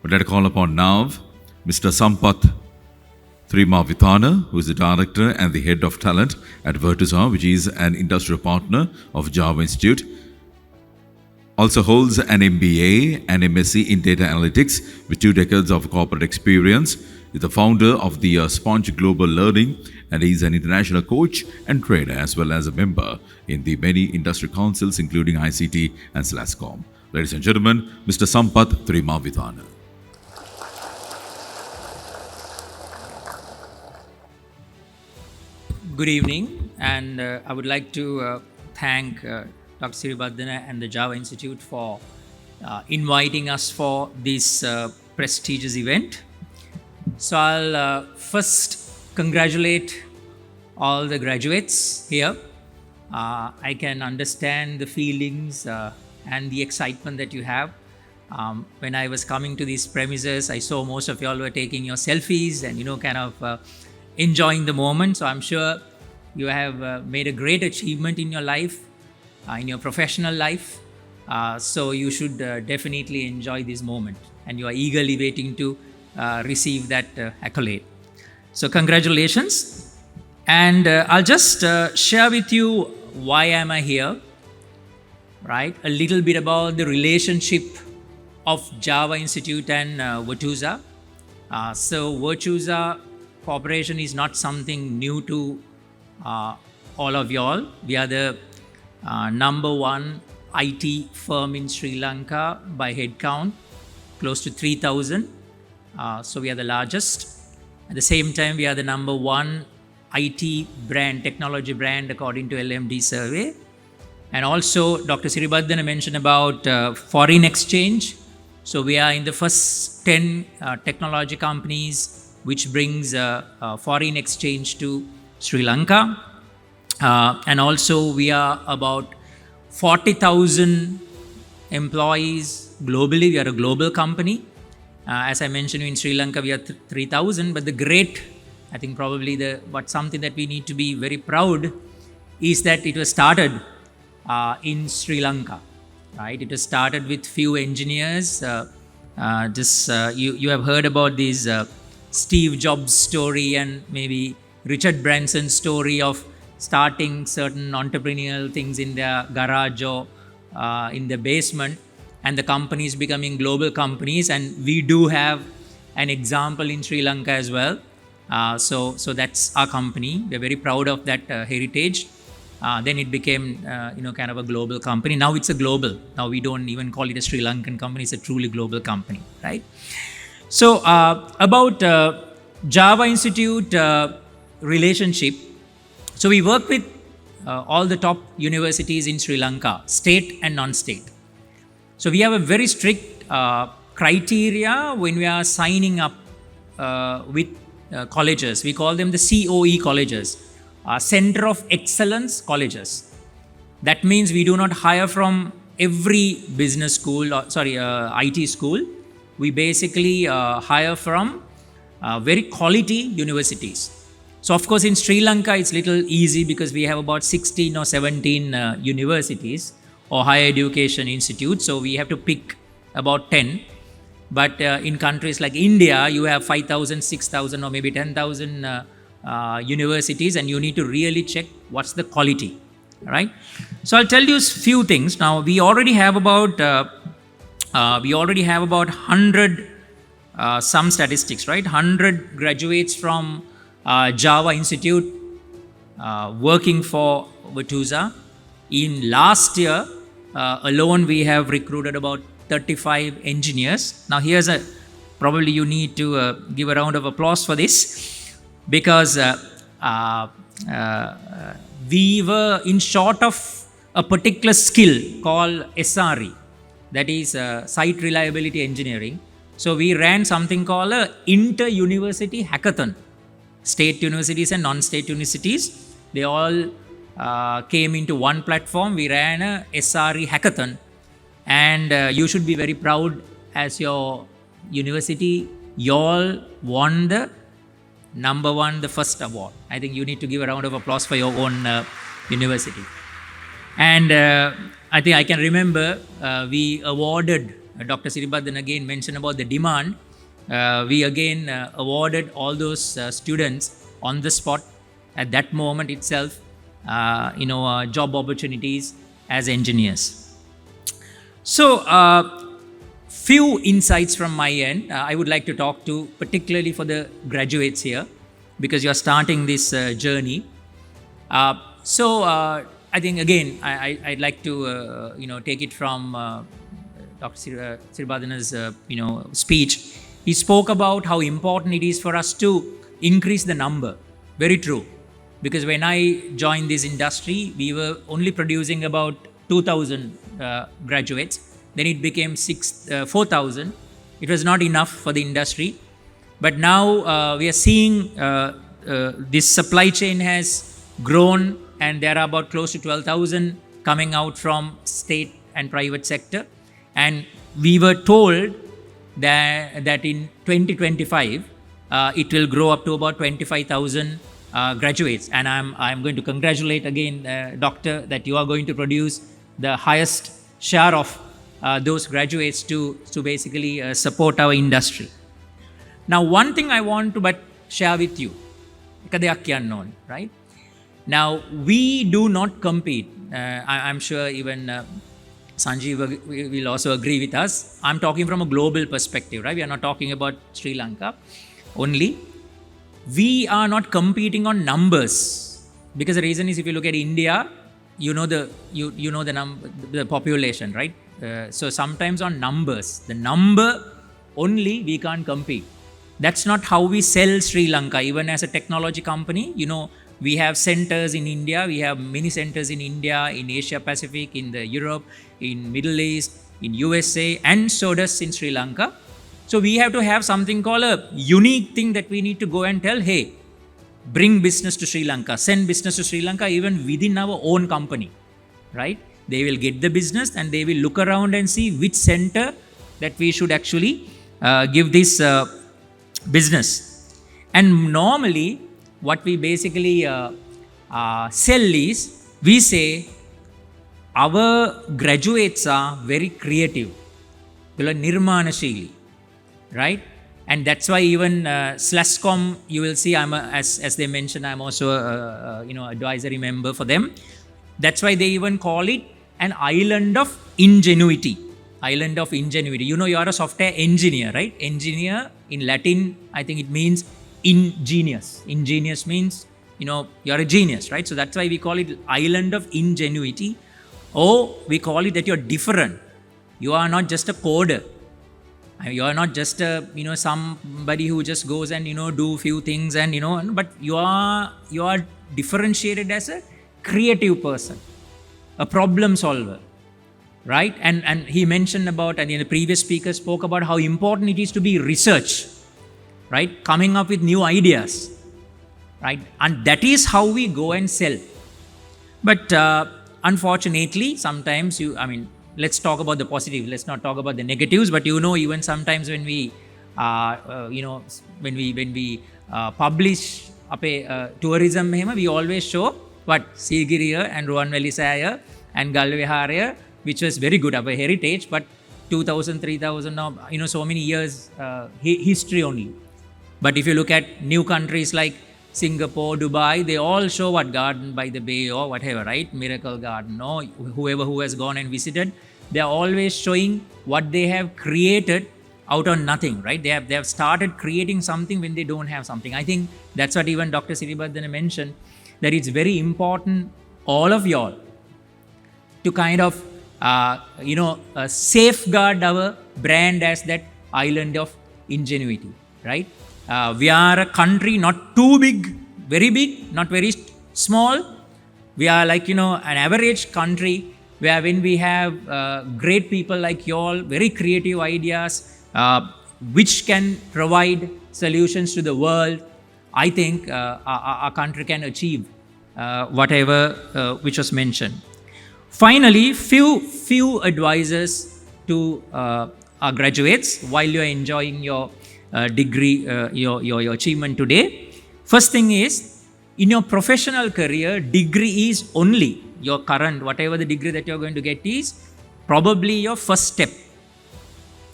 But let us call upon now Mr.Sampath Thrimavithana, who is the Director and the Head of Talent at Virtusa, which is an industrial partner of Java Institute. Also holds an MBA and MSc in Data Analytics with 2 decades of corporate experience. Is the founder of the Sponge Global Learning, and he is an international coach and trainer, as well as a member in the many industry councils, including ICT and Slasscom. Ladies and gentlemen, Mr. Sampath Thrimavithana. Good evening, and I would like to thank Dr. Srivardhana and the Java Institute for inviting us for this prestigious event. So I'll first congratulate all the graduates here. I can understand the feelings and the excitement that you have. When I was coming to these premises, I saw most of you all were taking your selfies and, kind of enjoying the moment. So I'm sure you have made a great achievement in your life, in your professional life. So you should definitely enjoy this moment, and you are eagerly waiting to receive that accolade. So congratulations. And I'll just share with you why am I here, right? A little bit about the relationship of Java Institute and Virtusa. So Virtusa Corporation is not something new to all of y'all. We are the number 1 IT firm in Sri Lanka by head count, close to 3,000. So we are the largest. At the same time, we are the number 1 IT brand, technology brand, according to LMD survey. And also, Dr. Srivardhana mentioned about foreign exchange. So we are in the first 10 technology companies which brings foreign exchange to Sri Lanka. And also, we are about 40,000 employees globally. We are a global company. As I mentioned, in Sri Lanka, we are 3,000. But the great, I think probably something that we need to be very proud is that it was started in Sri Lanka, right? It was started with few engineers. You have heard about this Steve Jobs story and maybe Richard Branson's story of starting certain entrepreneurial things in their garage or in the basement, and the companies becoming global companies. And we do have an example in Sri Lanka as well. So that's our company. We're very proud of that heritage. Then it became, kind of a global company. Now it's a global. Now we don't even call it a Sri Lankan company. It's a truly global company, right? So about Java Institute relationship. So we work with all the top universities in Sri Lanka, state and non-state. So we have a very strict criteria when we are signing up with colleges. We call them the COE colleges, Center of Excellence colleges. That means we do not hire from every business school, IT school. We basically hire from very quality universities. So of course in Sri Lanka it's little easy because we have about 16 or 17 universities or higher education institutes. So we have to pick about 10. But in countries like India, you have 5,000, 6,000 or maybe 10,000 universities, and you need to really check what's the quality, right? So I'll tell you a few things. Now we already have about 100 some statistics, right? 100 graduates from Java Institute working for Virtusa. In last year alone, we have recruited about 35 engineers. Now probably you need to give a round of applause for this, because we were in short of a particular skill called SRE, that is Site Reliability Engineering. So we ran something called a inter-university hackathon. State universities and non-state universities, they all came into one platform. We ran a SRE hackathon, and you should be very proud as your university. You all won the the first award. I think you need to give a round of applause for your own university. And I think I can remember we awarded Dr. Siribadhan again mentioned about the demand. We again awarded all those students on the spot at that moment itself, job opportunities as engineers. So, few insights from my end. I would like to talk to particularly for the graduates here, because you are starting this journey. I think again I'd like to take it from Dr. Siribadhana's speech. He spoke about how important it is for us to increase the number. Very true. Because when I joined this industry, we were only producing about 2,000 graduates. Then it became 4,000. It was not enough for the industry. But now we are seeing this supply chain has grown, and there are about close to 12,000 coming out from state and private sector. And we were told that in 2025, it will grow up to about 25,000 graduates. And I'm going to congratulate again, Doctor, that you are going to produce the highest share of those graduates to basically support our industry. Now, one thing I want to share with you, right? Now, we do not compete. I'm sure even Sanjeev will also agree with us. I'm talking from a global perspective, right? We are not talking about Sri Lanka only. We are not competing on numbers, because the reason is, if you look at India, the population, right? So sometimes on numbers, the number only, we can't compete. That's not how we sell Sri Lanka. Even as a technology company, we have centers in India. We have many centers in India, in Asia Pacific, in the Europe, in Middle East, in USA, and so does in Sri Lanka. So we have to have something called a unique thing that we need to go and tell, hey, bring business to Sri Lanka, send business to Sri Lanka, even within our own company, right? They will get the business and they will look around and see which center that we should actually give this business. And normally, what we basically sell is, we say our graduates are very creative, nirmanashili, right? And that's why even Slasscom, you will see, as they mentioned, I'm also advisory member for them. That's why they even call it an island of ingenuity. Island of ingenuity. You are a software engineer, right? Engineer in Latin, I think it means ingenious. Ingenious means, you're a genius, right? So that's why we call it island of ingenuity. Or we call it that you're different. You are not just a coder. You are not just a, somebody who just goes and, do few things and, but you are differentiated as a creative person, a problem solver, right? And he mentioned about, and the previous speaker spoke about how important it is to be research, right? Coming up with new ideas, right? And that is how we go and sell. But unfortunately, sometimes let's talk about the positive. Let's not talk about the negatives. But even sometimes when we, when we publish tourism, we always show what Sigiriya and Ruwanvelli Saya and Galvehariya, which was very good, our heritage, but 2,000, 3,000, so many years history only. But if you look at new countries like Singapore, Dubai, they all show what Garden by the Bay or whatever, right? Miracle Garden, or whoever who has gone and visited, they are always showing what they have created out of nothing, right? They have started creating something when they don't have something. I think that's what even Dr. Siribadhana mentioned, that it's very important, all of y'all, to kind of, safeguard our brand as that island of ingenuity, right? We are a country not too big, not very small. We are like, an average country where when we have great people like you all, very creative ideas, which can provide solutions to the world, I think our country can achieve whatever which was mentioned. Finally, few advices to our graduates while you are enjoying your degree, your achievement today. First thing is, in your professional career, degree is only your current, whatever the degree that you're going to get is probably your first step.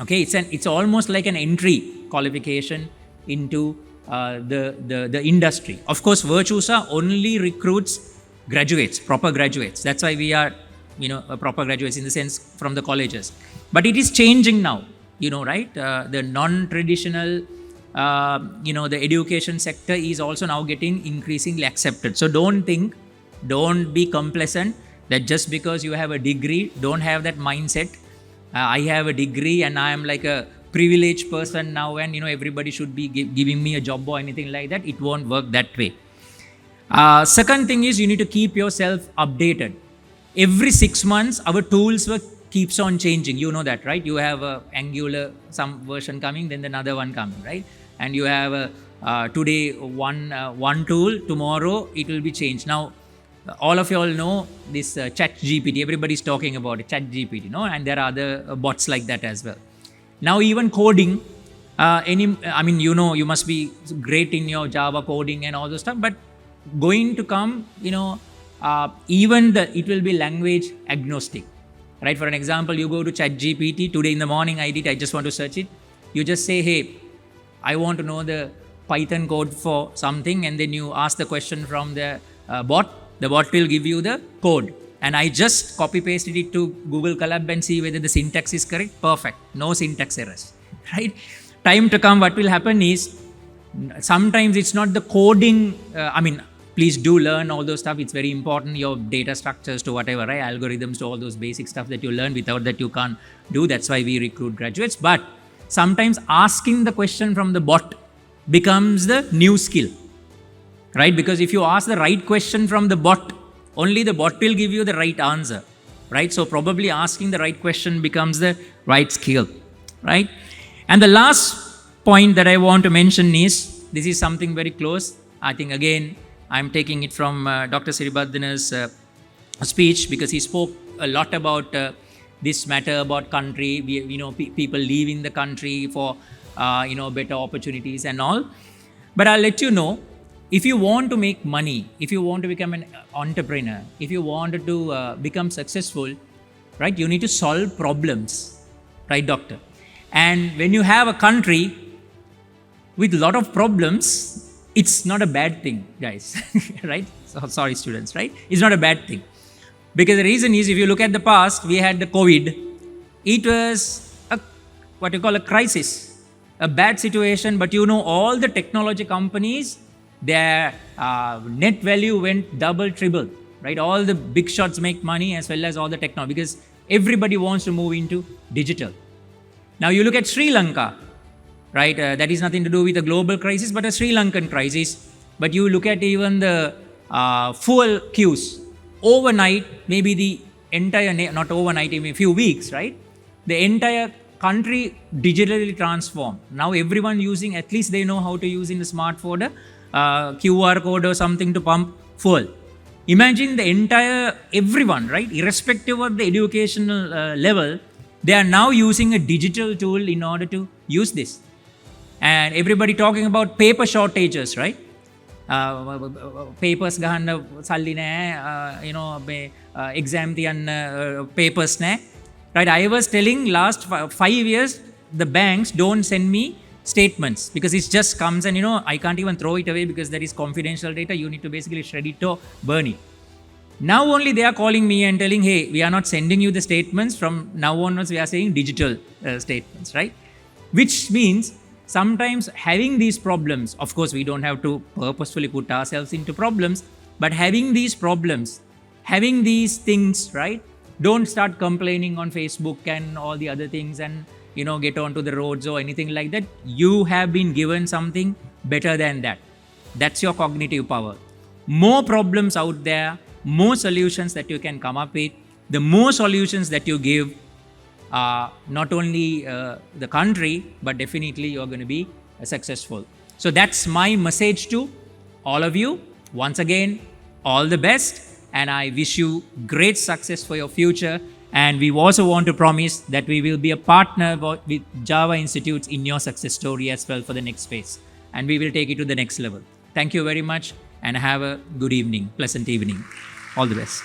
Okay, it's almost like an entry qualification into the industry. Of course, Virtusa only recruits graduates, proper graduates. That's why we are, proper graduates in the sense from the colleges. But it is changing now, right? The non-traditional, the education sector is also now getting increasingly accepted. So don't be complacent that just because you have a degree, don't have that mindset. I have a degree and I am like a privileged person now, and everybody should be giving me a job or anything like that. It won't work that way. Second thing is, you need to keep yourself updated. Every 6 months, our tools keeps on changing. You know that, right? You have a Angular, some version coming, then another one coming, right? And you have today one tool, tomorrow it will be changed. Now, all of you all know this ChatGPT. Everybody's talking about it, ChatGPT, and there are other bots like that as well. Now, even coding, you must be great in your Java coding and all those stuff, but going to come, it will be language agnostic, right? For an example, you go to ChatGPT. Today in the morning I just want to search it. You just say, hey, I want to know the Python code for something, and then you ask the question from the bot. The bot will give you the code, and I just copy pasted it to Google Colab and see whether the syntax is correct. Perfect, no syntax errors, right? Time to come, what will happen is, sometimes it's not the coding. Please do learn all those stuff. It's very important, your data structures to whatever, right? Algorithms to all those basic stuff that you learn. Without that, you can't do. That's why we recruit graduates. But sometimes asking the question from the bot becomes the new skill, right? Because if you ask the right question from the bot, only the bot will give you the right answer, right? So probably asking the right question becomes the right skill, right? And the last point that I want to mention is, this is something very close. I think, again, I'm taking it from Dr. Sirivardhana's speech, because he spoke a lot about this matter about country, people leaving the country for, better opportunities and all. But I'll let you know, if you want to make money, if you want to become an entrepreneur, if you wanted to become successful, right, you need to solve problems, right, doctor? And when you have a country with a lot of problems, it's not a bad thing, guys, right? So, sorry, students, right? It's not a bad thing. Because the reason is, if you look at the past, we had the COVID. It was a crisis, a bad situation. But all the technology companies, their net value went double, triple, right? All the big shots make money, as well as all the technology, because everybody wants to move into digital. Now you look at Sri Lanka, right? That is nothing to do with a global crisis, but a Sri Lankan crisis. But you look at even the fuel queues. Overnight, maybe the entire, not overnight, even a few weeks, right? The entire country digitally transformed. Now everyone using, at least they know how to use in the smartphone, QR code or something to pump fuel. Imagine the entire, everyone, right? Irrespective of the educational level, they are now using a digital tool in order to use this. And everybody talking about paper shortages, right? Papers gahanna salli naha, exam tiyanna papers naha, right? I was telling last 5 years, the banks don't send me statements, because it just comes and I can't even throw it away because there is confidential data. You need to basically shred it or burn it. Now only they are calling me and telling, hey, we are not sending you the statements. From now onwards, we are saying digital statements, right? Which means sometimes having these problems, of course, we don't have to purposefully put ourselves into problems, but having these problems, having these things, right? Don't start complaining on Facebook and all the other things and, get onto the roads or anything like that. You have been given something better than that. That's your cognitive power. More problems out there, more solutions that you can come up with. The more solutions that you give, not only the country, but definitely you're going to be successful. So that's my message to all of you. Once again, all the best, and I wish you great success for your future. And we also want to promise that we will be a partner with Java Institutes in your success story as well for the next phase. And we will take it to the next level. Thank you very much, and have a good evening, pleasant evening. All the best.